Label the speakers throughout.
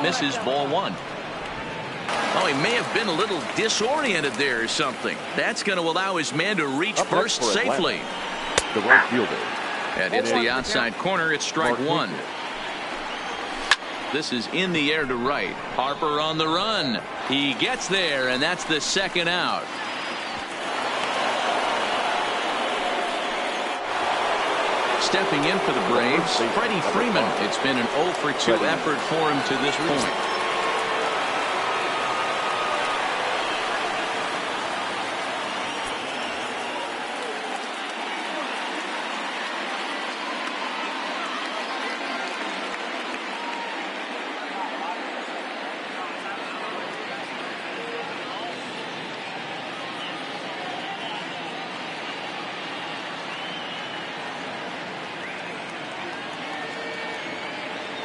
Speaker 1: misses, ball one. Oh, he may have been a little disoriented there or something. That's going to allow his man to reach first safely.
Speaker 2: The right fielder.
Speaker 1: That hits the outside corner. It's strike one. This is in the air to right. Harper on the run. He gets there, and that's the second out. Stepping in for the Braves, Freddie Freeman. It's been an 0 for 2 effort for him to this point.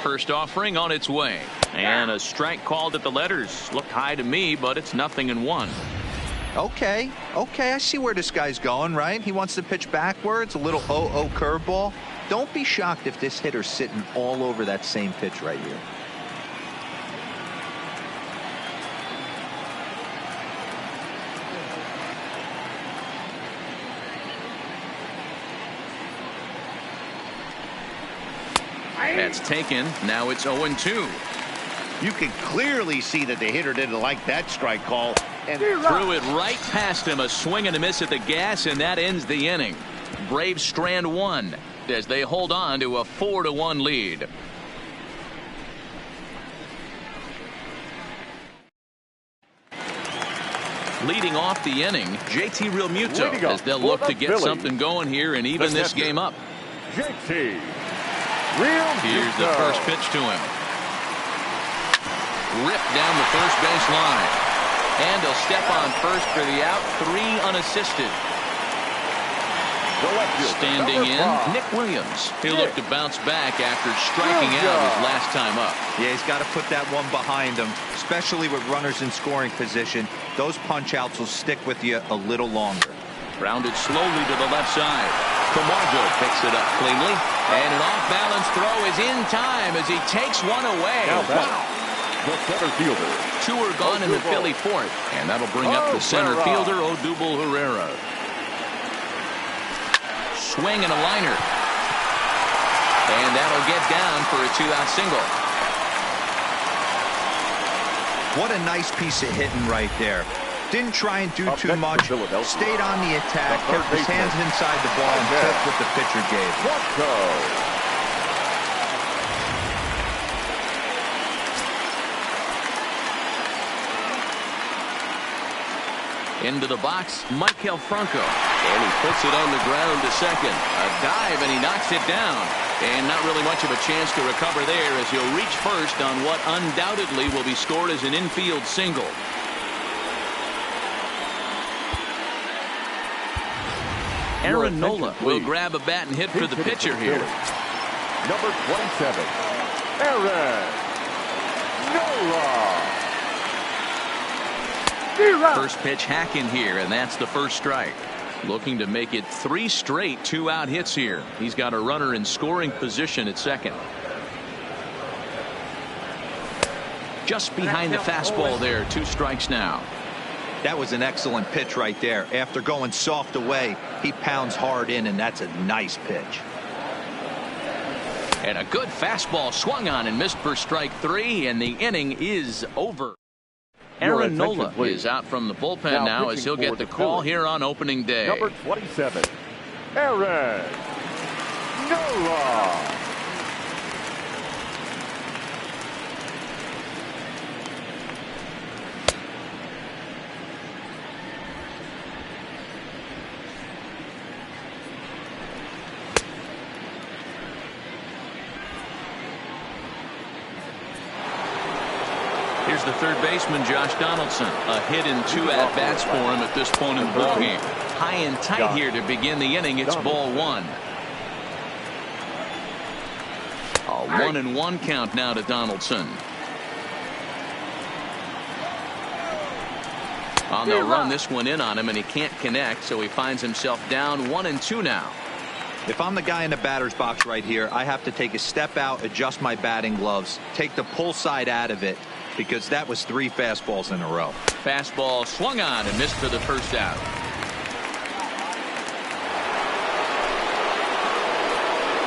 Speaker 1: First offering on its way, and a strike called at the letters. Looked high to me, but it's 0-1.
Speaker 3: Okay, I see where this guy's going, right? He wants to pitch backwards, a little 0-0 curveball. Don't be shocked if this hitter's sitting all over that same pitch right here.
Speaker 1: That's taken. Now it's 0-2.
Speaker 4: You can clearly see that the hitter didn't like that strike call. And
Speaker 1: threw it right past him. A swing and a miss at the gas, and that ends the inning. Braves strand one as they hold on to a 4-1 lead. Leading off the inning, JT Realmuto, as they'll look to get something going here and even this game up.
Speaker 2: JT.
Speaker 1: Here's the first pitch to him. Ripped down the first base line. And he'll step on first for the out. 3 unassisted. Standing in, Nick Williams. He'll look to bounce back after striking out his last time up.
Speaker 3: Yeah, he's got to put that one behind him, especially with runners in scoring position. Those punch-outs will stick with you a little longer.
Speaker 1: Grounded slowly to the left side. Camargo picks it up cleanly, and an off-balance throw is in time as he takes one away.
Speaker 2: Wow. The center fielder.
Speaker 1: 2 are gone in the Philly fourth, and that'll bring up the center fielder, Odubel Herrera. Swing and a liner, and that'll get down for a 2-out single.
Speaker 3: What a nice piece of hitting right there. Didn't try and do too much. Stayed on the attack, kept his hands inside the ball, and took what the pitcher gave.
Speaker 1: Into the box, Maikel Franco. And he puts it on the ground to second. A dive, and he knocks it down. And not really much of a chance to recover there as he'll reach first on what undoubtedly will be scored as an infield single. Aaron Nola will grab a bat and hit for the pitcher here.
Speaker 2: Number 27, Aaron Nola.
Speaker 1: First pitch hack in here, and that's the first strike. Looking to make it 3 straight 2-out hits here. He's got a runner in scoring position at second. Just behind the fastball there. 2 strikes now.
Speaker 3: That was an excellent pitch right there. After going soft away, he pounds hard in, and that's a nice pitch.
Speaker 1: And a good fastball swung on and missed for strike 3, and the inning is over. Aaron Nola is out from the bullpen now as he'll get the call here on opening day.
Speaker 2: Number 27, Aaron Nola.
Speaker 1: Here's the third baseman, Josh Donaldson. A hit in 2 at-bats for him at this point in the ballgame. High and tight here to begin the inning. It's ball 1. A 1-1 count now to Donaldson. They'll run this one in on him, and he can't connect, so he finds himself down 1-2 now.
Speaker 3: If I'm the guy in the batter's box right here, I have to take a step out, adjust my batting gloves, take the pull side out of it, because that was 3 fastballs in a row.
Speaker 1: Fastball swung on and missed for the first out.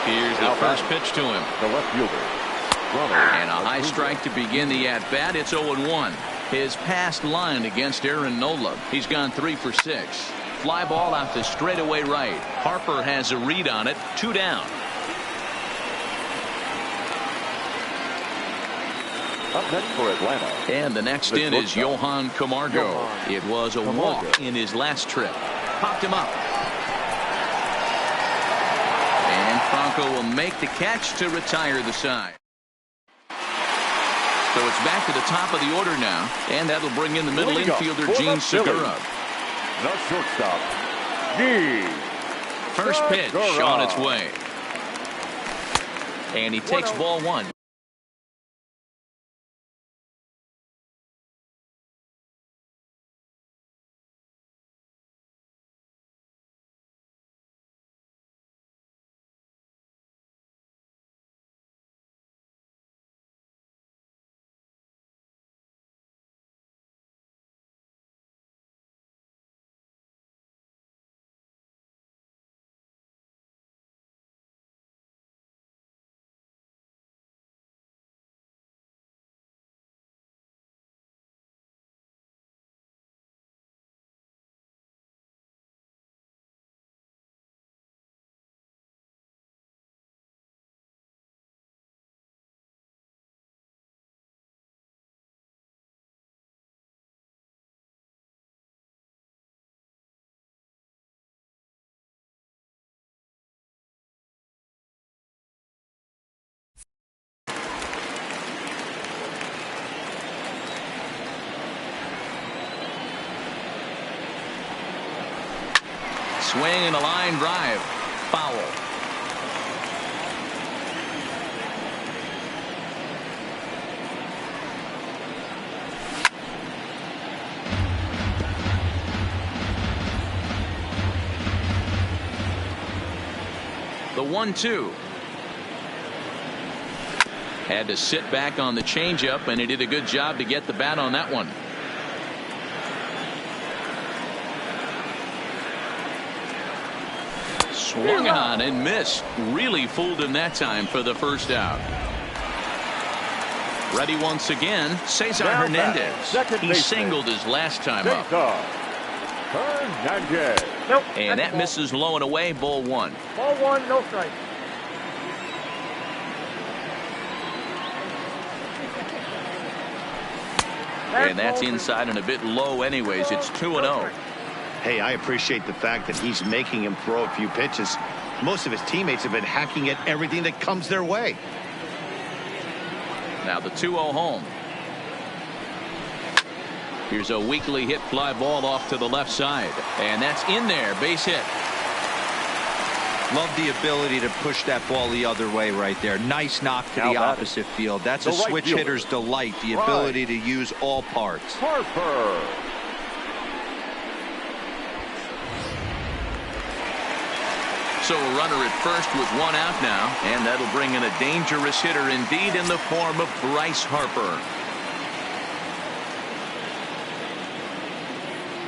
Speaker 1: Here's the first pitch to him.
Speaker 2: The left fielder.
Speaker 1: And a high strike to begin the at-bat. It's 0-1. His past line against Aaron Nola. He's gone 3 for 6. Fly ball out to straightaway right. Harper has a read on it. 2 down.
Speaker 2: Up next for Atlanta.
Speaker 1: And the next in is Johan Camargo. It was a walk in his last trip. Popped him up. And Franco will make the catch to retire the side. So it's back to the top of the order now. And that'll bring in the middle infielder, Gene Segura.
Speaker 2: The shortstop, Gene.
Speaker 1: First pitch on its way. And he takes ball 1. Swing and a line drive. Foul. The 1-2. Had to sit back on the changeup, and he did a good job to get the bat on that one. Swung on and missed. Really fooled him that time for the first out. Ready once again, Cesar Hernandez. He singled his last time up.
Speaker 2: Hernandez.
Speaker 5: Nope.
Speaker 1: And that misses low and away. Ball 1.
Speaker 5: Ball 1, no strike.
Speaker 1: And that's inside and a bit low anyways. It's 2-0.
Speaker 4: Hey, I appreciate the fact that he's making him throw a few pitches. Most of his teammates have been hacking at everything that comes their way.
Speaker 1: Now the 2-0 home. Here's a weakly hit fly ball off to the left side. And that's in there. Base hit.
Speaker 3: Love the ability to push that ball the other way right there. Nice knock to the opposite field. That's a switch hitter's delight, the ability to use all parts.
Speaker 2: Harper.
Speaker 1: So a runner at first with 1 out now, and that'll bring in a dangerous hitter indeed in the form of Bryce Harper.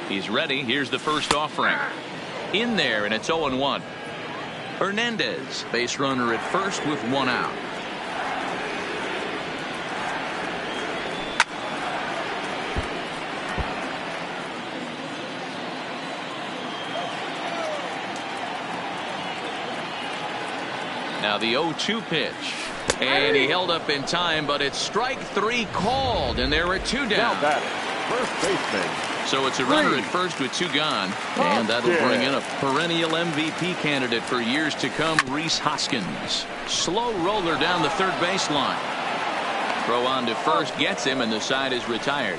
Speaker 1: He's ready. Here's the first offering. In there, and it's 0-1. Hernandez, base runner at first with 1 out. Now the 0-2 pitch. And he held up in time, but it's strike 3 called, and there are 2 down.
Speaker 2: First baseman.
Speaker 1: So it's a runner at first with 2 gone. And that'll bring in a perennial MVP candidate for years to come, Rhys Hoskins. Slow roller down the third baseline. Throw on to first gets him, and the side is retired.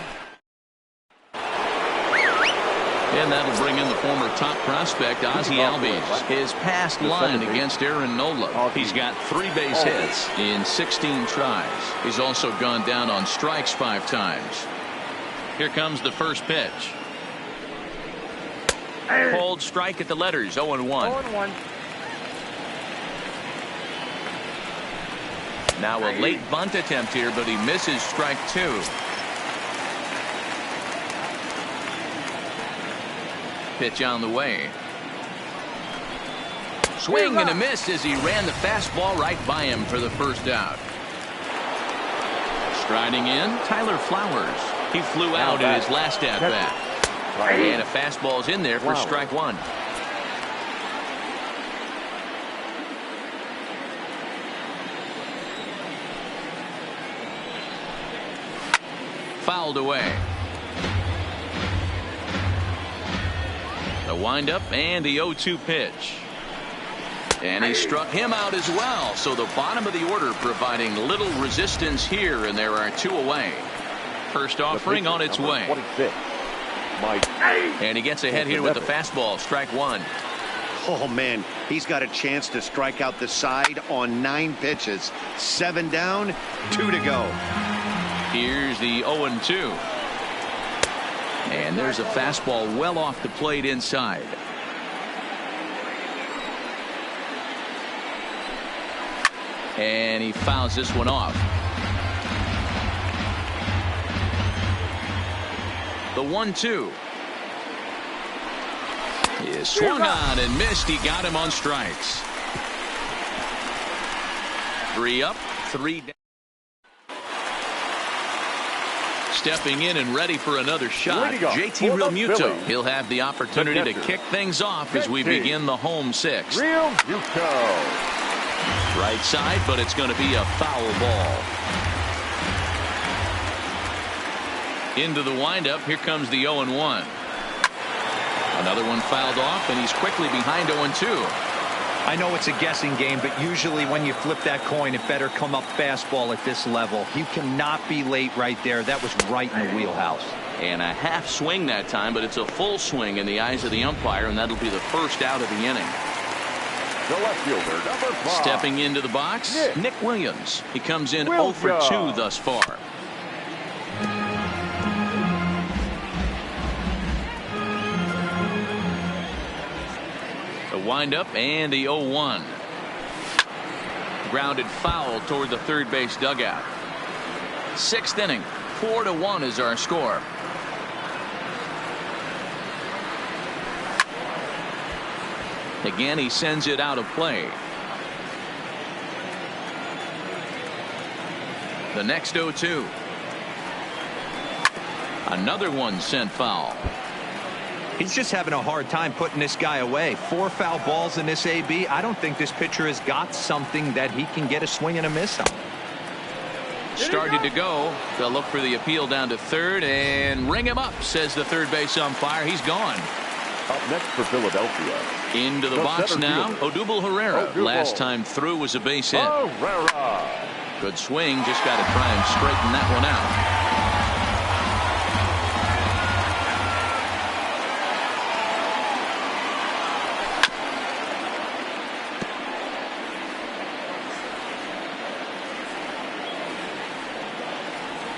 Speaker 1: And that'll bring in the former top prospect, Ozzie Albies. His past line against Aaron Nola. He's got 3 base hits in 16 tries. He's also gone down on strikes 5 times. Here comes the first pitch. Hold strike at the letters, 0-1.
Speaker 5: 0-1.
Speaker 1: Now a late bunt attempt here, but he misses strike 2. Pitch on the way. Swing and a miss as he ran the fastball right by him for the first out. Striding in, Tyler Flowers. He flew out in his last at-bat. And a fastball's in there for strike 1. Fouled away. The windup and the 0-2 pitch. And he struck him out as well. So the bottom of the order providing little resistance here, and there are 2 away. First offering on its way.
Speaker 2: 26. Mike.
Speaker 1: And he gets ahead here with the fastball. Strike 1.
Speaker 4: Oh, man, he's got a chance to strike out the side on 9 pitches. 7 down, 2 to go.
Speaker 1: Here's the 0-2. And there's a fastball well off the plate inside. And he fouls this one off. The 1-2 is swung on and missed. He got him on strikes. 3 up, 3 down. Stepping in and ready for another shot, JT Realmuto. He'll have the opportunity to kick things off as we begin the home 6th. Right side, but it's going to be a foul ball. Into the windup. Here comes the 0-1. Another one fouled off, and he's quickly behind 0-2.
Speaker 3: I know it's a guessing game, but usually when you flip that coin, it better come up fastball at this level. You cannot be late right there. That was right in the wheelhouse.
Speaker 1: And a half swing that time, but it's a full swing in the eyes of the umpire, and that'll be the first out of the inning.
Speaker 2: The left fielder, number 5.
Speaker 1: Stepping into the box, Nick Williams. He comes in 0 for 2 thus far. The windup and the 0-1. Grounded foul toward the third base dugout. 6th inning, 4-1 is our score. Again, he sends it out of play. The next 0-2. Another one sent foul.
Speaker 3: He's just having a hard time putting this guy away. 4 foul balls in this AB. I don't think this pitcher has got something that he can get a swing and a miss on.
Speaker 1: Started to go. They'll look for the appeal down to third and ring him up, says the third base umpire. He's gone.
Speaker 2: Up next for Philadelphia.
Speaker 1: Into the box now, Odubel Herrera. Last time through was a base hit.
Speaker 2: Herrera.
Speaker 1: Good swing. Just got to try and straighten that one out.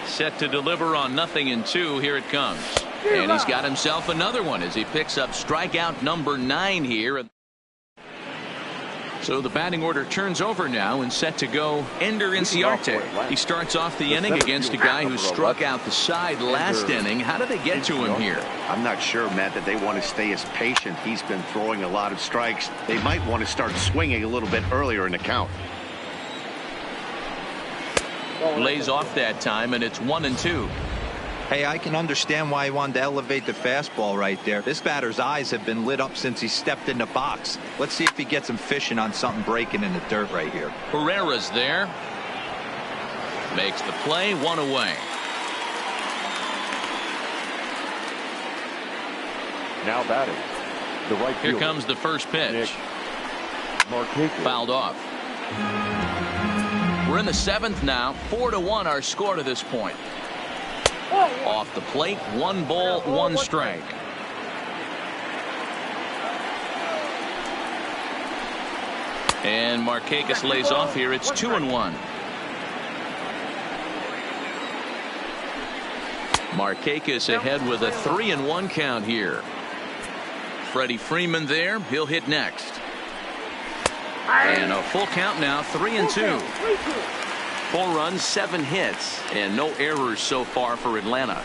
Speaker 1: Set to deliver on 0-2. Here it comes. And he's got himself another one as he picks up strikeout number 9 here. So the batting order turns over now and set to go Ender Inciarte. He starts off the inning against a guy who struck out the side last inning. How did they get to him here?
Speaker 4: I'm not sure, Matt, that they want to stay as patient. He's been throwing a lot of strikes. They might want to start swinging a little bit earlier in the count.
Speaker 1: Lays off that time, and it's 1-2.
Speaker 3: Hey, I can understand why he wanted to elevate the fastball right there. This batter's eyes have been lit up since he stepped in the box. Let's see if he gets him fishing on something breaking in the dirt right here.
Speaker 1: Herrera's there. Makes the play, 1 away.
Speaker 2: Now batting. The right
Speaker 1: Here
Speaker 2: fielder.
Speaker 1: comes the first pitch.
Speaker 2: Marquez.
Speaker 1: Fouled off. We're in the 7th now. 4-1 our score to this point. Off the plate, 1 ball, 1 strike. And Marquez lays off here. It's 2-1. Marquez ahead with a 3-1 count here. Freddie Freeman there. He'll hit next. And a full count now, 3-2. 4 runs, 7 hits, and no errors so far for Atlanta.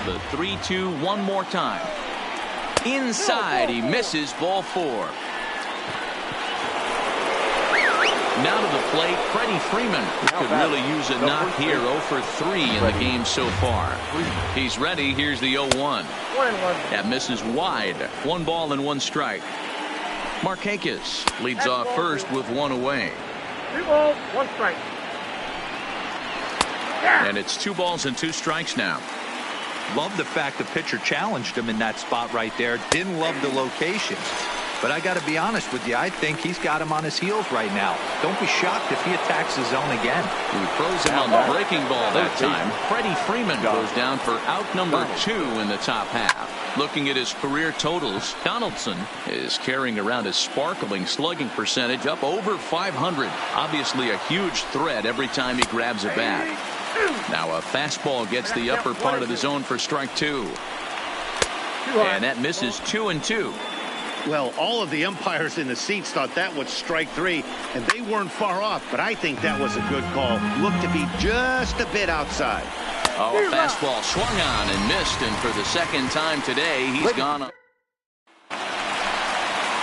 Speaker 1: The 3-2 one more time. Inside, he misses, ball 4. Now to the plate, Freddie Freeman could really use a knock here. 0 for 3 in the game so far. He's ready. Here's the 0-1. That misses wide. 1 ball and 1 strike. Markakis leads off first with 1 away.
Speaker 5: 2 balls, 1 strike.
Speaker 1: And it's 2 balls and 2 strikes now.
Speaker 3: Love the fact the pitcher challenged him in that spot right there. Didn't love the location. But I got to be honest with you, I think he's got him on his heels right now. Don't be shocked if he attacks the zone again.
Speaker 1: He throws him on the breaking ball that time. Freddie Freeman goes down for out number 2 in the top half. Looking at his career totals, Donaldson is carrying around a sparkling slugging percentage up over 500. Obviously a huge threat every time he grabs a bat. Now a fastball gets the upper part of the zone for strike 2. And that misses 2-2.
Speaker 4: Well, all of the umpires in the seats thought that was strike 3, and they weren't far off, but I think that was a good call. Looked to be just a bit outside.
Speaker 1: Oh, a fastball swung on and missed, and for the second time today, he's gone.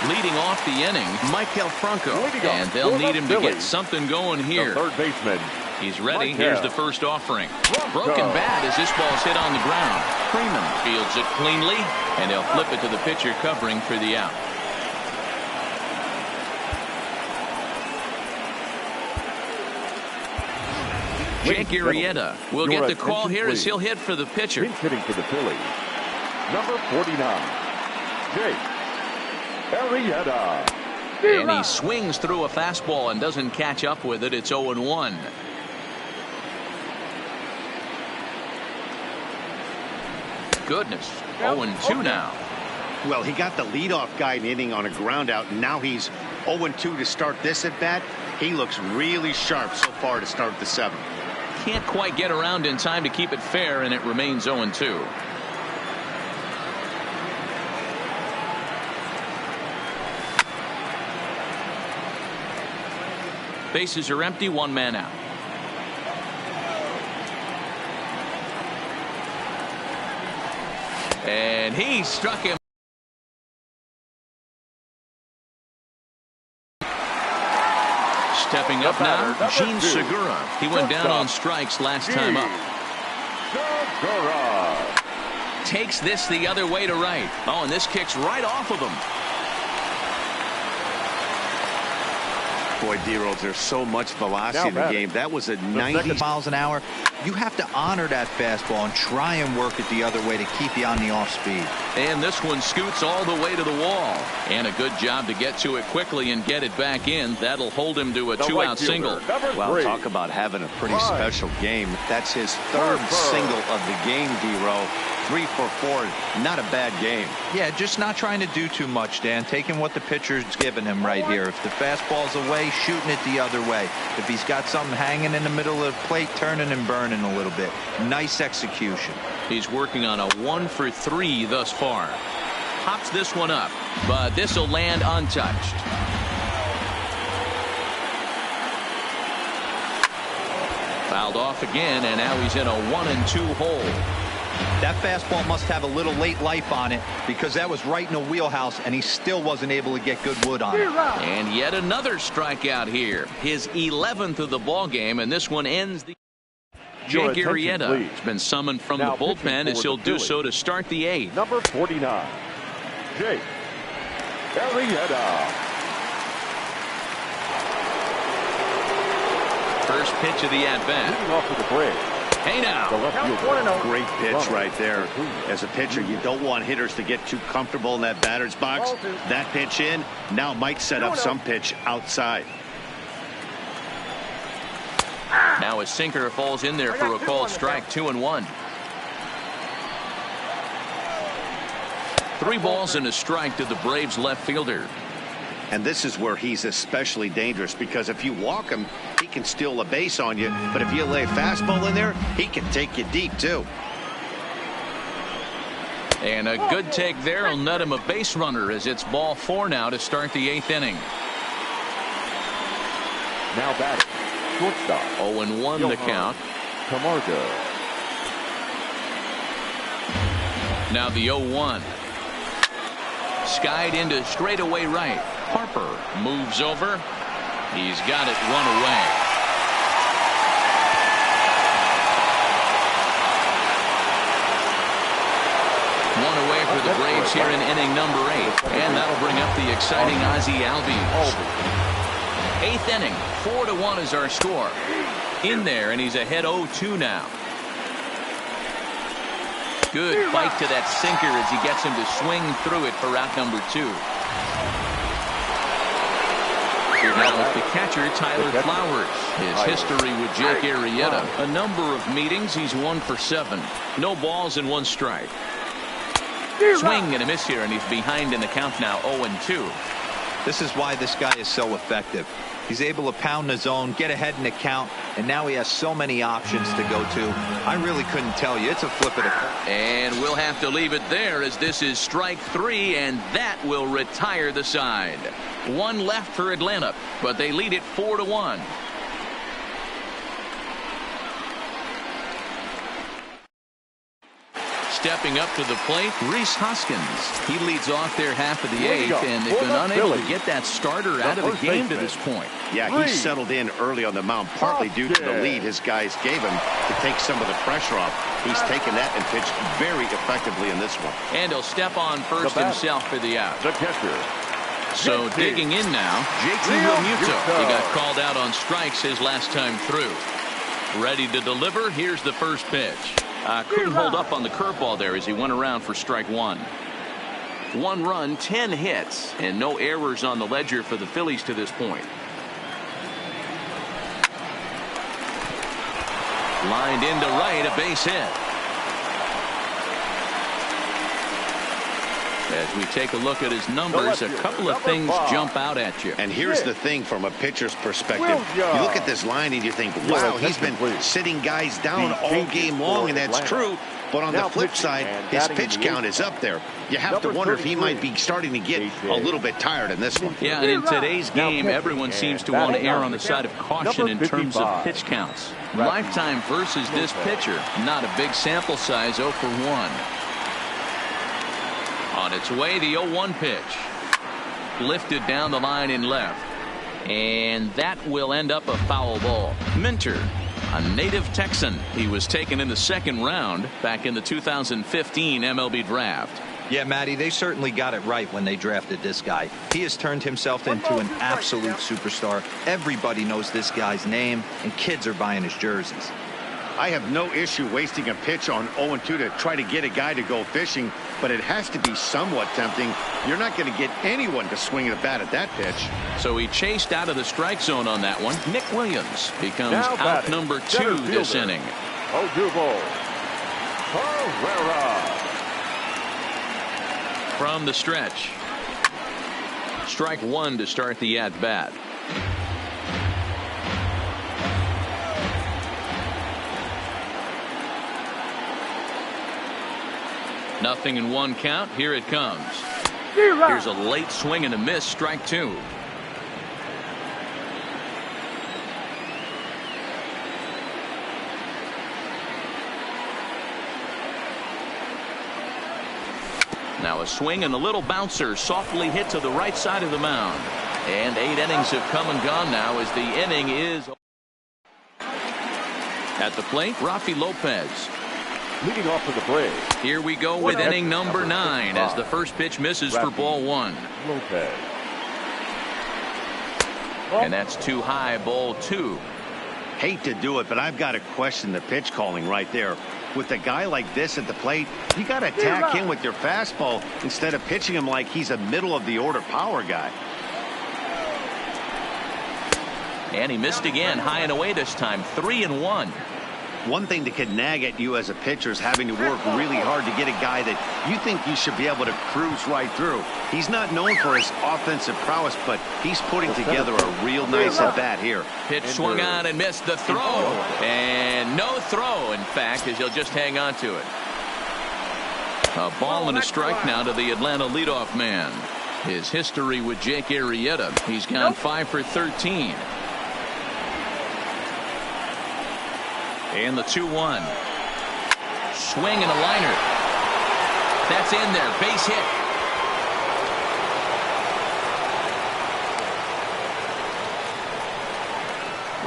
Speaker 1: Leading off the inning, Maikel Franco, and they'll need him to get something going here.
Speaker 2: The third baseman.
Speaker 1: He's ready. Here's the first offering. Broken bat as this ball's hit on the ground. Freeman fields it cleanly, and he'll flip it to the pitcher covering for the out. Jake Arrieta will get the call here as he'll hit for the pitcher.
Speaker 2: Pinch hitting for the Phillies. Number 49, Jake Arrieta.
Speaker 1: And he swings through a fastball and doesn't catch up with it. It's 0-1. Goodness, 0-2 now.
Speaker 4: Well, he got the leadoff guy in the inning on a ground out, and now he's 0-2 to start this at bat. He looks really sharp so far to start the 7th.
Speaker 1: Can't quite get around in time to keep it fair, and it remains 0-2. Bases are empty, 1 man out. And he struck him. Stepping up now, Gene Segura. He went down on strikes last time up.
Speaker 2: Segura
Speaker 1: Takes this the other way to right. Oh, and this kicks right off of him.
Speaker 4: Boy, D-Rolls, there's so much velocity in the game. That was a 90
Speaker 3: miles an hour. You have to honor that fastball and try and work it the other way to keep you on the off speed.
Speaker 1: And this one scoots all the way to the wall. And a good job to get to it quickly and get it back in. That'll hold him to a 2-out single.
Speaker 4: Well, talk about having a pretty special game. That's his 3rd single of the game, D-Roll. 3 for 4. Not a bad game.
Speaker 3: Yeah, just not trying to do too much, Dan. Taking what the pitcher's giving him right here. If the fastball's away, shooting it the other way. If he's got something hanging in the middle of the plate, turning and burning a little bit. Nice execution.
Speaker 1: He's working on a 1 for 3 thus far. Pops this one up, but this will land untouched. Fouled off again, and now he's in a 1-2 hole.
Speaker 3: That fastball must have a little late life on it because that was right in the wheelhouse, and he still wasn't able to get good wood on it.
Speaker 1: And yet another strikeout here. His 11th of the ball game, and this one ends the. Jake Arrieta has been summoned from the bullpen as he'll do so to start the 8th.
Speaker 2: Number 49, Jake Arrieta.
Speaker 1: First pitch of the at-bat.
Speaker 2: Leading off to the break.
Speaker 1: Hey now.
Speaker 4: Great pitch right there. As a pitcher, you don't want hitters to get too comfortable in that batter's box. That pitch in now might set up some pitch outside.
Speaker 1: Now a sinker falls in there for a called strike. 2-1. 3 balls and a strike to the Braves left fielder.
Speaker 4: And this is where he's especially dangerous because if you walk him, he can steal a base on you, but if you lay a fastball in there, he can take you deep, too.
Speaker 1: And a good take there will net him a base runner as it's ball 4 now to start the 8th inning.
Speaker 2: Now batting, shortstop.
Speaker 1: 0-1 the count.
Speaker 2: Camargo.
Speaker 1: Now the 0-1. Skied into straightaway right. Harper moves over. He's got it 1 away. One away for the Braves here in inning number 8. And that'll bring up the exciting Ozzie Albies. 8th inning, 4-1 is our score. In there, and he's ahead 0-2 now. Good bite to that sinker as he gets him to swing through it for out number 2. Here now with the catcher, Tyler Flowers. His history with Jake Arrieta. A number of meetings, he's 1 for 7. No balls and 1 strike. Swing and a miss here, and he's behind in the count now, 0-2.
Speaker 3: This is why this guy is so effective. He's able to pound the zone, get ahead in the count, and now he has so many options to go to. I really couldn't tell you. It's a flip of the coin.
Speaker 1: And we'll have to leave it there as this is strike 3, and that will retire the side. 1 left for Atlanta, but they lead it 4-1. Stepping up to the plate, Rhys Hoskins. He leads off their half of the 8th, and they've been unable to get that starter out of the game to this point.
Speaker 4: Yeah, he settled in early on the mound, partly due to the lead his guys gave him to take some of the pressure off. He's taken that and pitched very effectively in this one.
Speaker 1: And he'll step on first himself for the out.
Speaker 2: The catcher.
Speaker 1: So digging in now, JT Realmuto. He got called out on strikes his last time through. Ready to deliver. Here's the first pitch. Couldn't hold up on the curveball there as he went around for strike 1. 1 run, 10 hits, and no errors on the ledger for the Phillies to this point. Lined into right, a base hit. As we take a look at his numbers, a couple of things jump out at you.
Speaker 4: And here's the thing from a pitcher's perspective. You look at this line and you think, wow, he's been sitting guys down all game long, and that's true. But on the flip side, his pitch count is up there. You have to wonder if he might be starting to get a little bit tired in this one.
Speaker 1: Yeah, and in today's game, everyone seems to want to err on the side of caution in terms of pitch counts. Lifetime versus this pitcher, not a big sample size, 0 for 1. On its way, the 0-1 pitch. Lifted down the line in left. And that will end up a foul ball. Minter, a native Texan. He was taken in the 2nd round back in the 2015 MLB draft.
Speaker 3: Yeah, Matty, they certainly got it right when they drafted this guy. He has turned himself into an absolute superstar. Everybody knows this guy's name, and kids are buying his jerseys.
Speaker 4: I have no issue wasting a pitch on 0-2 to try to get a guy to go fishing, but it has to be somewhat tempting. You're not going to get anyone to swing the bat at that pitch.
Speaker 1: So he chased out of the strike zone on that one. Nick Williams becomes out number 2 this inning. From the stretch. Strike 1 to start the at-bat. Nothing in 1 count. Here it comes. Here's a late swing and a miss. Strike 2. Now a swing and a little bouncer softly hit to the right side of the mound. And 8 innings have come and gone now as the inning is at the plate. Rafi Lopez.
Speaker 2: Leading off for the Braves.
Speaker 1: Here we go with inning number 9 as the first pitch misses for ball 1.
Speaker 2: Lopez.
Speaker 1: And that's too high, ball 2.
Speaker 4: Hate to do it, but I've got to question the pitch calling right there. With a guy like this at the plate, you got to attack him with your fastball instead of pitching him like he's a middle of the order power guy.
Speaker 1: And he missed again, high and away this time, 3-1.
Speaker 4: One thing that could nag at you as a pitcher is having to work really hard to get a guy that you think you should be able to cruise right through. He's not known for his offensive prowess, but he's putting together a real nice at-bat here.
Speaker 1: Pitch swung on and missed the throw. And no throw, in fact, as he'll just hang on to it. A ball and a strike now to the Atlanta leadoff man. His history with Jake Arrieta. He's gone 5 for 13. And the 2-1. Swing and a liner. That's in there. Base hit.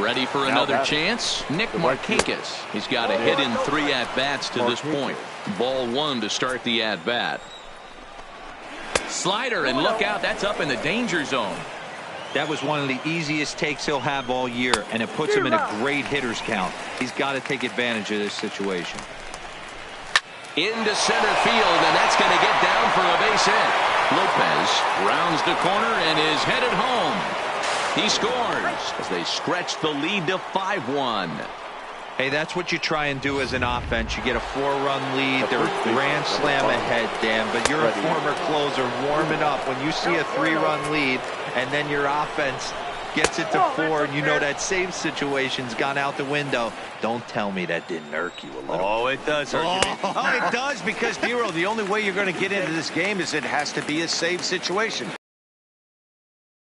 Speaker 1: Ready for another chance. Nick Markakis. He's got a hit in 3 at-bats to this point. Ball 1 to start the at-bat. Slider, and look out. That's up in the danger zone.
Speaker 3: That was one of the easiest takes he'll have all year, and it puts him in a great hitter's count. He's got to take advantage of this situation.
Speaker 1: Into center field, and that's going to get down for a base hit. Lopez rounds the corner and is headed home. He scores as they stretch the lead to 5-1.
Speaker 3: Hey, that's what you try and do as an offense. You get a 4-run lead. They're grand slam ahead, Dan, but you're a former closer warming up. When you see a 3-run lead and then your offense gets it to 4, and you know that save situation's gone out the window, don't tell me that didn't irk you a little.
Speaker 4: Oh, it does irk you. Oh, it does, because, Dero, the only way you're going to get into this game is it has to be a save situation.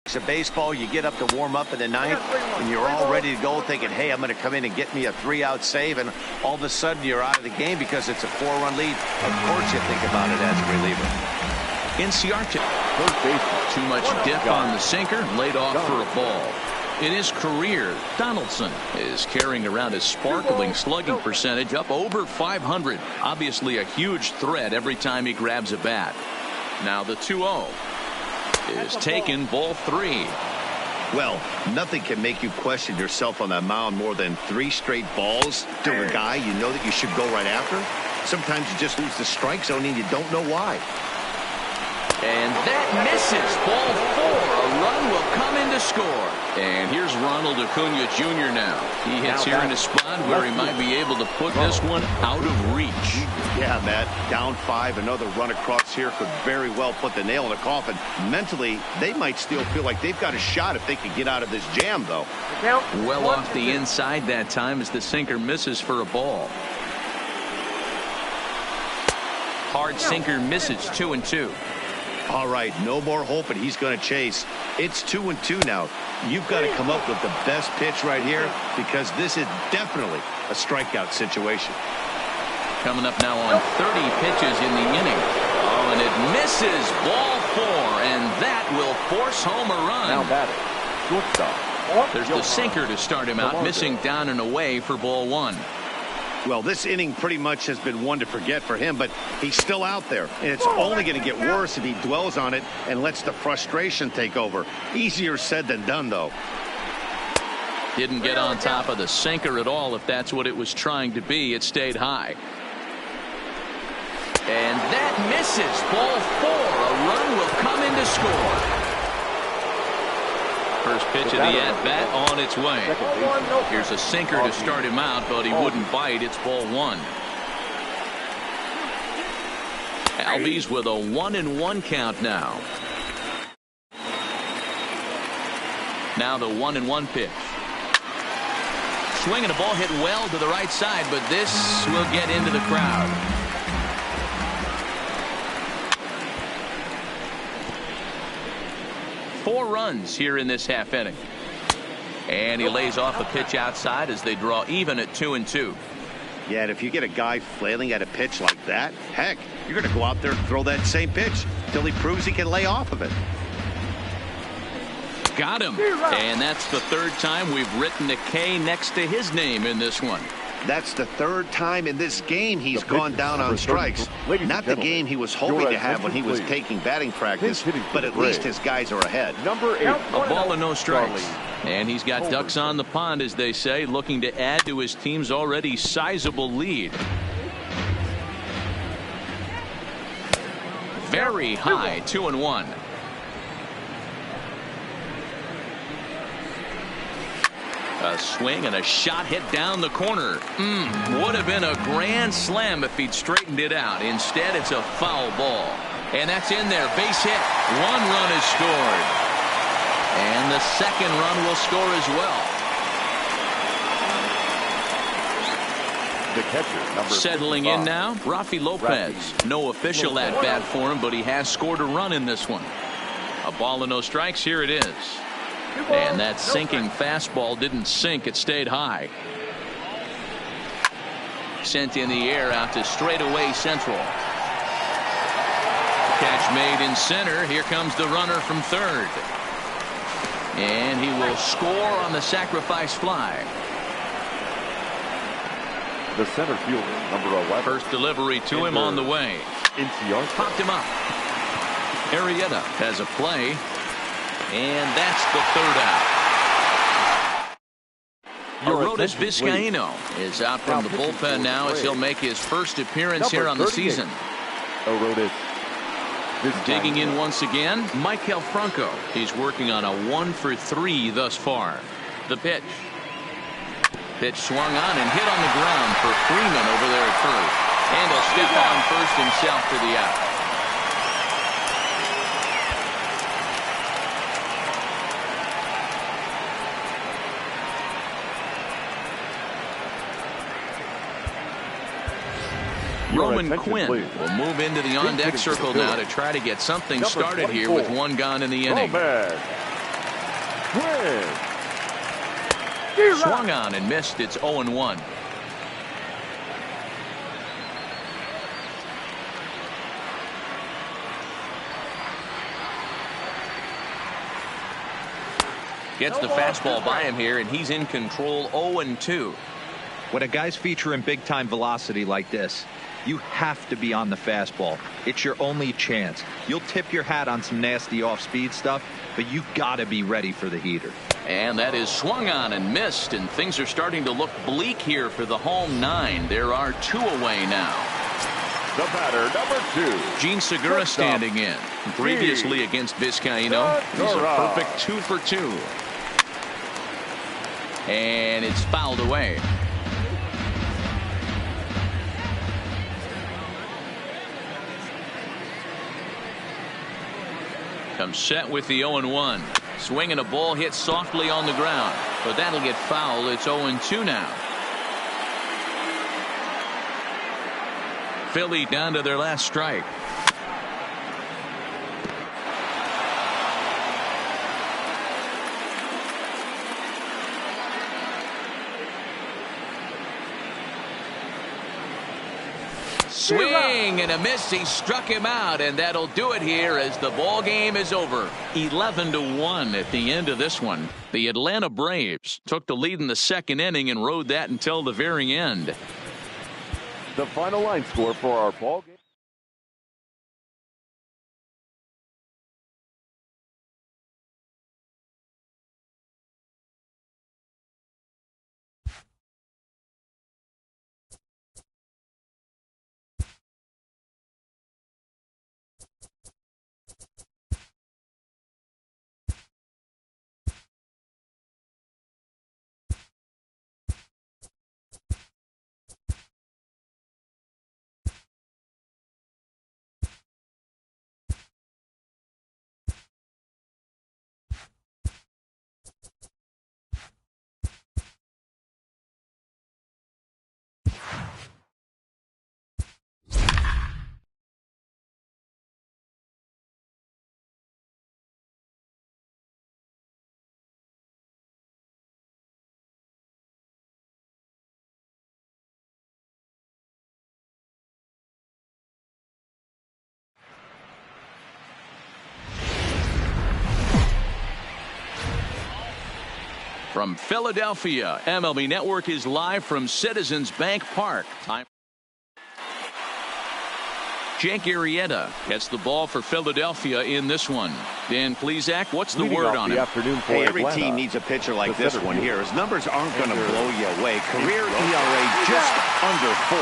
Speaker 4: It's a baseball. You get up to warm up in the ninth, and you're all ready to go thinking, hey, I'm going to come in and get me a 3-out save, and all of a sudden you're out of the game because it's a 4-run lead. Of course you think about it as a reliever.
Speaker 1: Inciarte. Too much dip on the sinker, laid off for a ball. In his career, Donaldson is carrying around his sparkling slugging percentage up over 500. Obviously a huge threat every time he grabs a bat. Now the 2-0 is taken, ball 3.
Speaker 4: Well, nothing can make you question yourself on that mound more than 3 straight balls to a guy you know that you should go right after. Sometimes you just lose the strike zone and you don't know why.
Speaker 1: And that misses. Ball 4. A run will come in to score. And here's Ronald Acuna Jr. now. He hits here in a spot where he might be able to put this one out of reach.
Speaker 4: Yeah, Matt. Down 5. Another run across here could very well put the nail in the coffin. Mentally, they might still feel like they've got a shot if they can get out of this jam, though.
Speaker 1: Well off the inside that time as the sinker misses for a ball. Hard sinker misses. 2-2.
Speaker 4: All right, no more hope, and he's going to chase. It's 2-2 now. You've got to come up with the best pitch right here, because this is definitely a strikeout situation.
Speaker 1: Coming up now on 30 pitches in the inning. Oh, and it misses. Ball 4, and that will force home a run.
Speaker 2: Now batting, shortstop.
Speaker 1: There's the sinker to start him out, missing down and away for ball 1.
Speaker 4: Well, this inning pretty much has been one to forget for him, but he's still out there, and it's only going to get worse if he dwells on it and lets the frustration take over. Easier said than done, though.
Speaker 1: Didn't get on top of the sinker at all, if that's what it was trying to be. It stayed high. And that misses. Ball 4. A run will come in to score. First pitch of the at-bat on its way. Here's a sinker to start him out, but he wouldn't bite. It's ball 1. Albies with a 1-1 count now. Now the 1-1 pitch. Swinging a ball hit well to the right side, but this will get into the crowd. Four runs here in this half inning. And he lays off a pitch outside as they draw even at 2-2.
Speaker 4: Yeah, and if you get a guy flailing at a pitch like that, heck, you're going to go out there and throw that same pitch till he proves he can lay off of it.
Speaker 1: Got him. And that's the 3rd time we've written a K next to his name in this one.
Speaker 4: That's the 3rd time in this game he's gone down on strikes. Not the game he was hoping to have when he was taking batting practice, but at least his guys are ahead.
Speaker 2: Number 8.
Speaker 1: A ball and no strikes. And he's got ducks on the pond, as they say, looking to add to his team's already sizable lead. Very high, 2-1. A A swing and a shot hit down the corner. Would have been a grand slam if he'd straightened it out. Instead, it's a foul ball. And that's in there. Base hit. One run is scored. And the second run will score as well.
Speaker 2: The catcher, number
Speaker 1: Settling
Speaker 2: 55.
Speaker 1: in now, Rafi Lopez. No official at bat for him, but he has scored a run in this one. A ball and no strikes. Here it is. And that sinking fastball didn't sink. It stayed high. Sent in the air out to straightaway central. Catch made in center. Here comes the runner from third. And he will score on the sacrifice fly.
Speaker 2: The center fielder, number 11.
Speaker 1: First delivery to him on the way. Popped him up. Arrieta has a play. And that's the third out. Aroldis Vizcaíno is out from the bullpen now as he'll make his first appearance here on the season.
Speaker 2: Aroldis
Speaker 1: Digging in once again, Maikel Franco. He's working on a 1-for-3 thus far. The pitch. Pitch swung on and hit on the ground for Freeman over there at first. And he'll step on first himself for the out. Roman Quinn will move into the on-deck circle now to try to get something started here with one gone in the inning. Swung on and missed. It's 0-1. Gets the fastball by him here, and he's in control. 0-2.
Speaker 3: When a guy's featuring big-time velocity like this, you have to be on the fastball. It's your only chance. You'll tip your hat on some nasty off-speed stuff, but you gotta be ready for the heater.
Speaker 1: And that is swung on and missed, and things are starting to look bleak here for the home 9. There are 2 away now.
Speaker 2: The batter, number 2.
Speaker 1: Gene Segura standing in. Previously against Vizcaíno, he's a perfect 2-for-2. And it's fouled away. Comes set with the 0-1. Swinging a ball hit softly on the ground, but that'll get foul. It's 0-2 now. Philly down to their last strike. Swing and a miss. He struck him out, and that'll do it here as the ball game is over. 11-1 at the end of this one. The Atlanta Braves took the lead in the second inning and rode that until the very end.
Speaker 2: The final line score for our ball game.
Speaker 1: From Philadelphia, MLB Network is live from Citizens Bank Park. Jake Arrieta gets the ball for Philadelphia in this one. Dan Plesac, what's the word on him?
Speaker 4: Hey, every team needs a pitcher like this one here. His numbers aren't going to blow you away. Career ERA just under 4.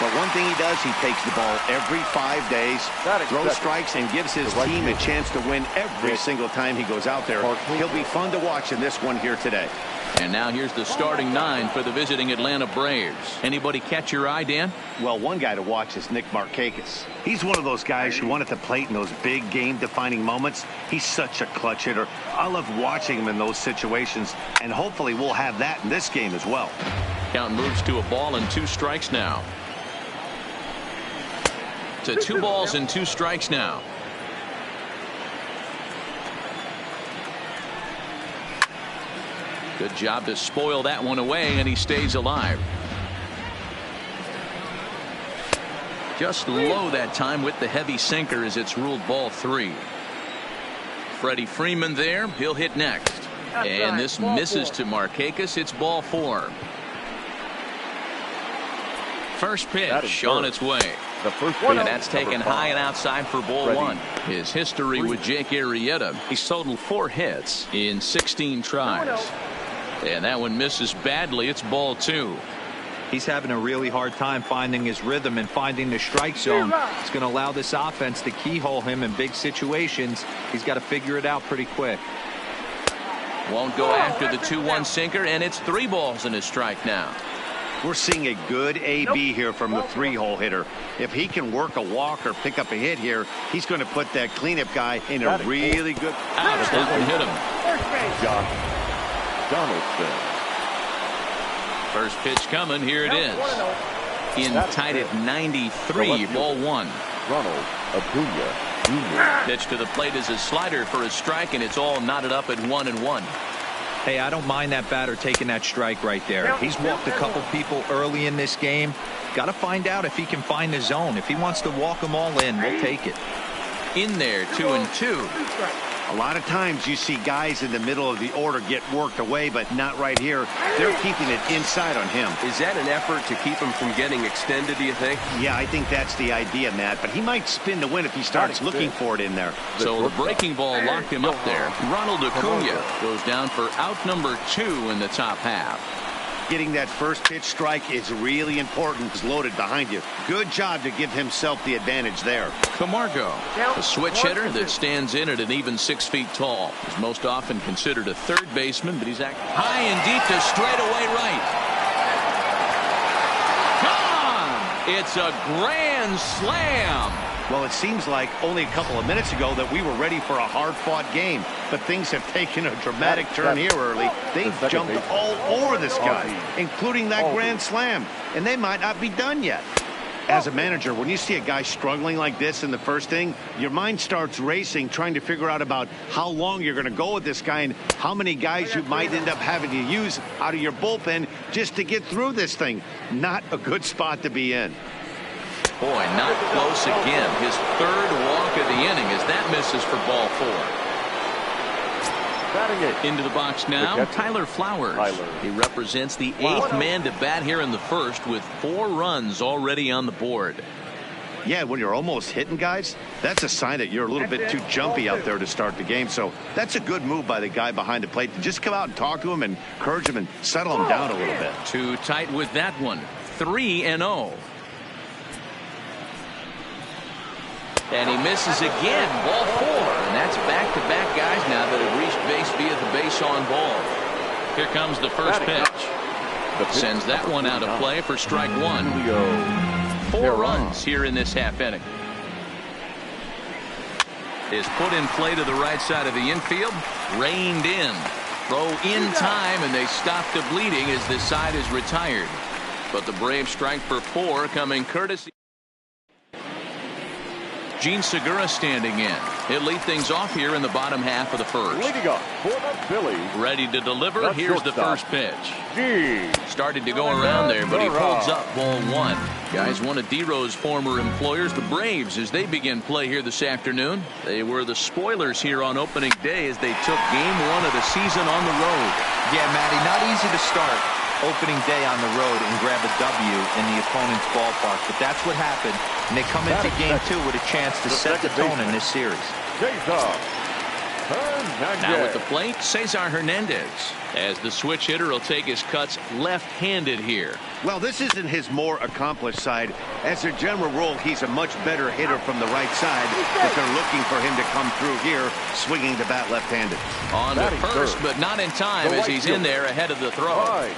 Speaker 4: But one thing he does, he takes the ball every 5 days, throws strikes, and gives his team a chance to win every single time he goes out there. He'll be fun to watch in this one here today.
Speaker 1: And now here's the starting 9 for the visiting Atlanta Braves. Anybody catch your eye, Dan?
Speaker 4: Well, one guy to watch is Nick Markakis. He's one of those guys who won at the plate in those big game-defining moments. He's such a clutch hitter. I love watching him in those situations, and hopefully we'll have that in this game as well.
Speaker 1: Count moves to a ball and 2 strikes now. To 2 balls and 2 strikes now. Good job to spoil that one away, and he stays alive. Just low that time with the heavy sinker as it's ruled ball 3. Freddie Freeman there. He'll hit next. And this misses to Markakis. It's ball 4. First pitch on its way.
Speaker 2: The first one,
Speaker 1: and that's taken high and outside for ball 1. His history with Jake Arrieta. He's totaled 4 hits in 16 tries. And that one misses badly. It's ball 2.
Speaker 3: He's having a really hard time finding his rhythm and finding the strike zone. It's going to allow this offense to keyhole him in big situations. He's got to figure it out pretty quick.
Speaker 1: Won't go after the 2-1 sinker, and it's 3 balls and a strike now.
Speaker 4: We're seeing a good AB here from the 3-hole hitter. If he can work a walk or pick up a hit here, he's going to put that cleanup guy in a really good...
Speaker 1: Ouch, that one hit him.
Speaker 5: First base.
Speaker 2: Donaldson.
Speaker 1: First pitch coming. Here it is. In tight at 93, ball 1.
Speaker 2: Ronald Acuna Jr.
Speaker 1: Pitch to the plate is a slider for a strike, and it's all knotted up at 1-1.
Speaker 3: Hey, I don't mind that batter taking that strike right there. He's walked a couple people early in this game. Got to find out if he can find the zone. If he wants to walk them all in, we'll take it.
Speaker 1: In there, 2-2.
Speaker 4: A lot of times you see guys in the middle of the order get worked away, but not right here. They're keeping it inside on him.
Speaker 6: Is that an effort to keep him from getting extended, do you think?
Speaker 4: Yeah, I think that's the idea, Matt. But he might spin to win if he starts looking for it in there.
Speaker 1: So the breaking ball locked him up there. Ronald Acuna goes down for out number 2 in the top half.
Speaker 4: Getting that first pitch strike is really important. He's loaded behind you. Good job to give himself the advantage there.
Speaker 1: Camargo, a switch hitter that stands in at an even 6 feet tall. He's most often considered a third baseman, but he's high and deep to straightaway right. Gone! It's a grand slam.
Speaker 4: Well, it seems like only a couple of minutes ago that we were ready for a hard-fought game, but things have taken a dramatic turn here early. They've jumped all over this guy, including that grand slam, and they might not be done yet. As a manager, when you see a guy struggling like this in the first inning, your mind starts racing, trying to figure out about how long you're going to go with this guy and how many guys you might end up having to use out of your bullpen just to get through this thing. Not a good spot to be in.
Speaker 1: Boy, not close again. His 3rd walk of the inning as that misses for ball 4. Into the box now, Tyler Flowers. He represents the 8th man to bat here in the first with 4 runs already on the board.
Speaker 4: Yeah, when you're almost hitting guys, that's a sign that you're a little bit too jumpy out there to start the game. So that's a good move by the guy behind the plate to just come out and talk to him and encourage him and settle him down a little bit.
Speaker 1: Too tight with that one. 3-0. And he misses again, ball 4. And that's back-to-back guys now that have reached base via the base on ball. Here comes the first pitch. Sends that one out of play for strike 1. 4 runs here in this half inning. Is put in play to the right side of the infield. Reined in. Throw in time, and they stop the bleeding as this side is retired. But the Braves strike for 4 coming courtesy. Gene Segura standing in. He'll lead things off here in the bottom half of the first.
Speaker 2: Leading up for the Phillies.
Speaker 1: Ready to deliver. Here's the first pitch. Started to go around there, but he pulls up ball 1. Guys, one of D-Rose former employers, the Braves, as they begin play here this afternoon. They were the spoilers here on opening day as they took game 1 of the season on the road.
Speaker 3: Yeah, Matty, not easy to start opening day on the road and grab a W in the opponent's ballpark, but that's what happened, and they come into game 2 with a chance to set the tone in this series.
Speaker 1: Now at the plate, Cesar Hernandez. As the switch hitter will take his cuts left-handed here.
Speaker 4: Well, this isn't his more accomplished side. As a general rule, he's a much better hitter from the right side, but they're looking for him to come through here, swinging the bat left-handed.
Speaker 1: On to first, but not in time as he's in there ahead of the throw.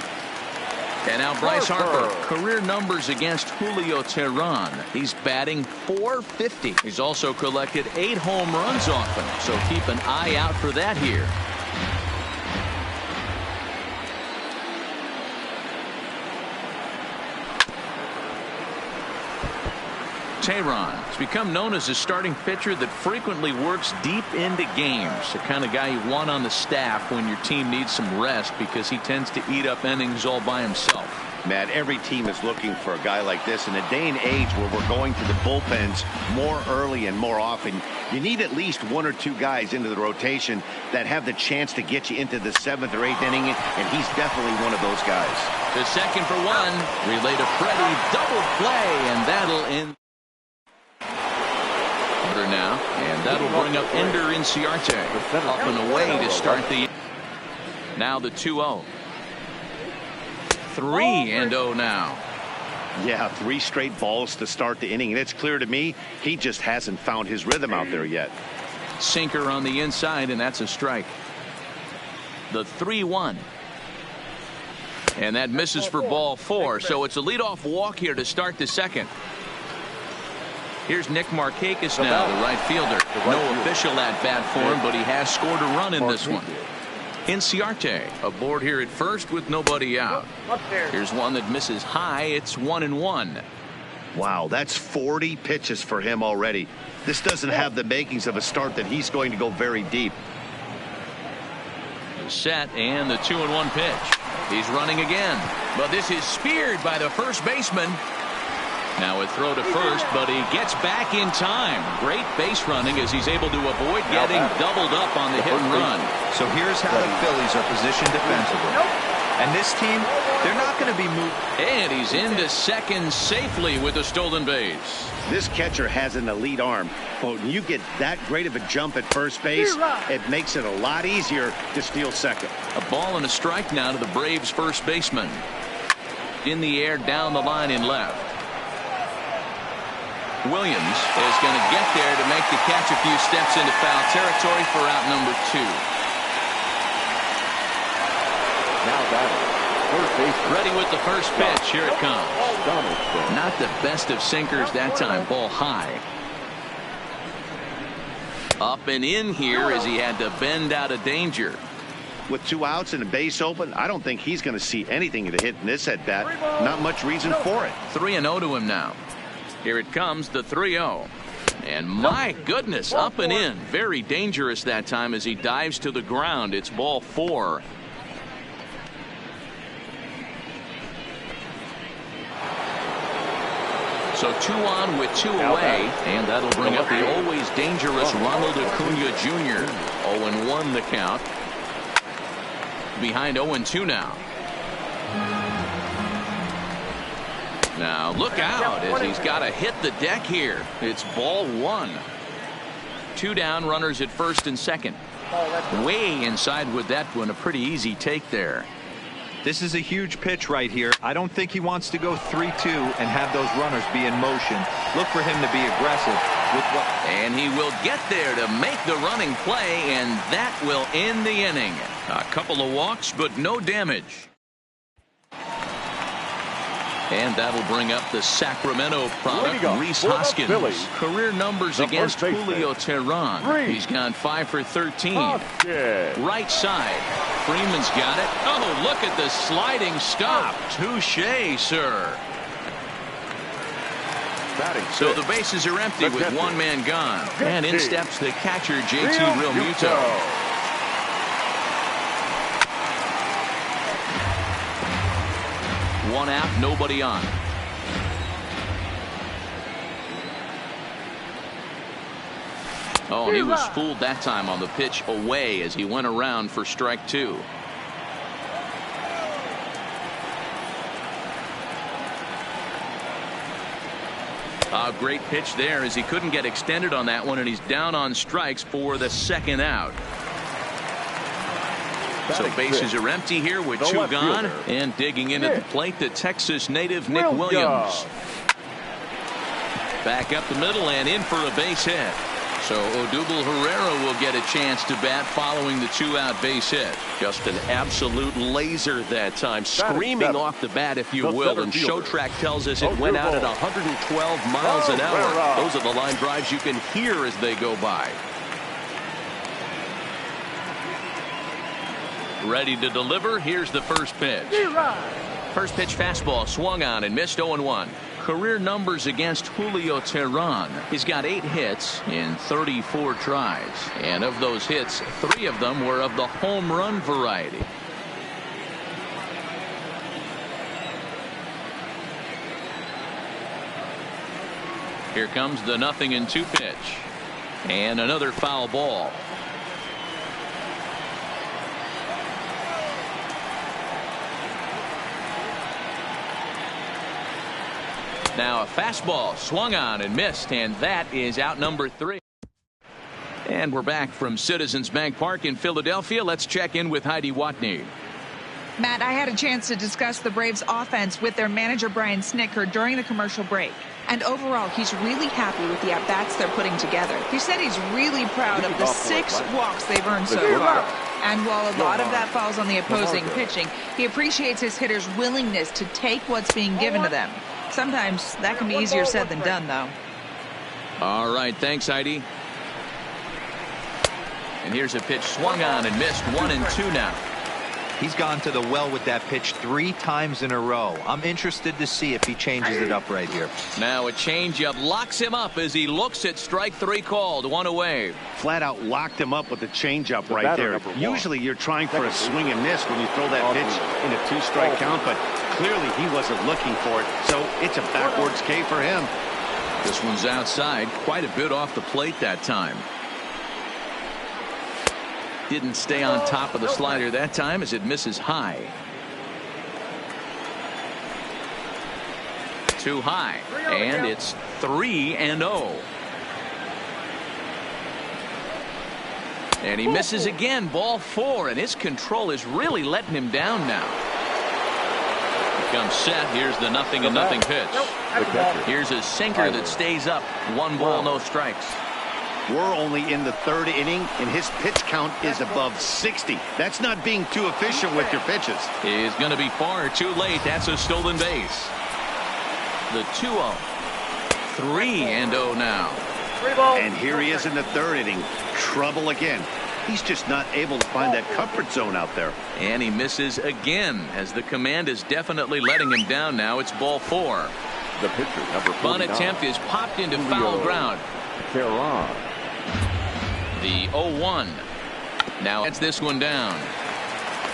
Speaker 1: And now Bryce Harper, career numbers against Julio Teheran. He's batting .450. He's also collected 8 home runs off him, so keep an eye out for that here. Teheran has become known as a starting pitcher that frequently works deep into games. The kind of guy you want on the staff when your team needs some rest because he tends to eat up innings all by himself.
Speaker 4: Matt, every team is looking for a guy like this. In a day and age where we're going to the bullpens more early and more often, you need at least 1 or 2 guys into the rotation that have the chance to get you into the 7th or 8th inning, and he's definitely one of those guys.
Speaker 1: The second for one. Relay to Freddie. Double play, and that'll end. Now, and that'll bring up Ender Inciarte up and away to start the. Now the 2-0. 3-0 now.
Speaker 4: Yeah, 3 straight balls to start the inning, and it's clear to me he just hasn't found his rhythm out there yet.
Speaker 1: Sinker on the inside, and that's a strike. The 3-1. And that misses for ball 4, so it's a leadoff walk here to start the second. Here's Nick Markakis now, the right fielder. No official at-bat for him, but he has scored a run in this one. Inciarte aboard here at first with nobody out. Here's one that misses high. It's 1-1.
Speaker 4: Wow, that's 40 pitches for him already. This doesn't have the makings of a start that he's going to go very deep.
Speaker 1: The set and the 2-1 pitch. He's running again, but this is speared by the first baseman. Now a throw to first, but he gets back in time. Great base running as he's able to avoid getting doubled up on the hit and run.
Speaker 3: So here's how the Phillies are positioned defensively. And this team, they're not going to be moved.
Speaker 1: And he's into second safely with a stolen base.
Speaker 4: This catcher has an elite arm, but when you get that great of a jump at first base, it makes it a lot easier to steal second.
Speaker 1: A ball and a strike now to the Braves first baseman. In the air down the line in left. Williams is going to get there to make the catch a few steps into foul territory for out number 2.
Speaker 2: Now batting, first base.
Speaker 1: Ready with the first pitch. Here it comes. Not the best of sinkers that time. Ball high. Up and in here as he had to bend out of danger.
Speaker 4: With 2 outs and a base open, I don't think he's going to see anything to hit in this at bat. Not much reason for it.
Speaker 1: 3-0 to him now. Here it comes, the 3-0. And my goodness, up and in. Very dangerous that time as he dives to the ground. It's ball 4. So 2 on with 2 away. And that'll bring up the always dangerous Ronald Acuna Jr. 0-1 the count. Behind 0-2 now. Now look out as he's got to hit the deck here. It's ball 1. 2 down, runners at first and second. Way inside with that one. A pretty easy take there.
Speaker 3: This is a huge pitch right here. I don't think he wants to go 3-2 and have those runners be in motion. Look for him to be aggressive with what.
Speaker 1: And he will get there to make the running play, and that will end the inning. A couple of walks, but no damage. And that'll bring up the Sacramento product, Rhys Hoskins. Career numbers against Julio Teheran. He's gone 5 for 13. Right side. Freeman's got it. Oh, look at the sliding stop. Touche, sir. So the bases are empty with 1 man gone. And in steps the catcher, JT Realmuto. One out, nobody on. Oh, and he was fooled that time on the pitch away as he went around for strike 2. A great pitch there as he couldn't get extended on that one, and he's down on strikes for the second out. So bases are empty here with two gone. And digging in at the plate, the Texas native Nick Williams. Back up the middle and in for a base hit. So Odubel Herrera will get a chance to bat following the two-out base hit.
Speaker 6: Just an absolute laser that time, screaming off the bat, if you will. And Showtrack tells us it went out at 112 miles an hour. Those are the line drives you can hear as they go by.
Speaker 1: Ready to deliver. Here's the first pitch. First pitch fastball swung on and missed. 0-1. Career numbers against Julio Teheran. He's got 8 hits in 34 tries, and of those hits, 3 of them were of the home run variety. Here comes the 0-2 pitch, and another foul ball. Now a fastball swung on and missed, and that is out number 3. And we're back from Citizens Bank Park in Philadelphia. Let's check in with Heidi Watney.
Speaker 7: Matt, I had a chance to discuss the Braves offense with their manager Brian Snitker during the commercial break. And overall, he's really happy with the at-bats they're putting together. He said he's really proud of the 6 walks they've earned so far. And while a lot of that falls on the opposing pitching, he appreciates his hitters' willingness to take what's being given to them. Sometimes that can be easier said than done, though.
Speaker 1: All right, thanks, Heidi. And here's a pitch swung on and missed. 1-2 now.
Speaker 3: He's gone to the well with that pitch 3 times in a row. I'm interested to see if he changes it up right here.
Speaker 1: Now a changeup locks him up as he looks at strike 3 called. 1 away.
Speaker 4: Flat out locked him up with the changeup right there. Usually you're trying for a swing and miss when you throw that pitch in a 2-strike count, but clearly he wasn't looking for it, so it's a backwards K for him.
Speaker 1: This one's outside, quite a bit off the plate that time. Didn't stay on top of the slider that time as it misses high. Too high, and it's 3-0. And he misses again. Ball 4, and his control is really letting him down now. He comes set. Here's the 0-0 pitch. Here's a sinker that stays up. 1 ball, no strikes.
Speaker 4: We're only in the 3rd inning, and his pitch count is above 60. That's not being too efficient with your pitches.
Speaker 1: Is going to be far too late. That's a stolen base. The 2-0. 3-0 now.
Speaker 4: And here he is in the 3rd inning. Trouble again. He's just not able to find that comfort zone out there.
Speaker 1: And he misses again as the command is definitely letting him down now. It's ball 4.
Speaker 2: The pitcher, number 49.
Speaker 1: Bunt attempt is popped into foul ground. The 0-1. Now it's this one down.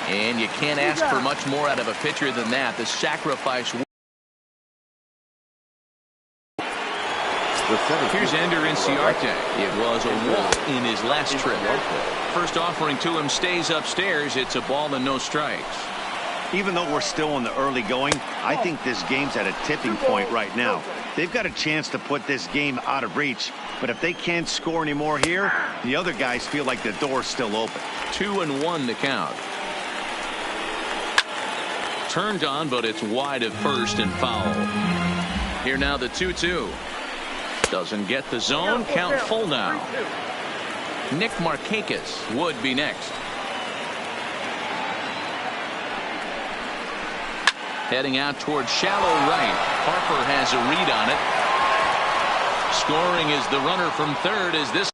Speaker 1: And you can't ask for much more out of a pitcher than that. The sacrifice. Here's Ender Inciarte. It was a walk in his last trip. First offering to him stays upstairs. It's a ball and no strikes.
Speaker 4: Even though we're still in the early going, I think this game's at a tipping point right now. They've got a chance to put this game out of reach, but if they can't score any more here, the other guys feel like the door's still open.
Speaker 1: 2-1 to count. Turned on, but it's wide at first and foul. Here now the 2-2. Doesn't get the zone. Count full now. Nick Markakis would be next. Heading out towards shallow right. Harper has a read on it. Scoring is the runner from 3rd as this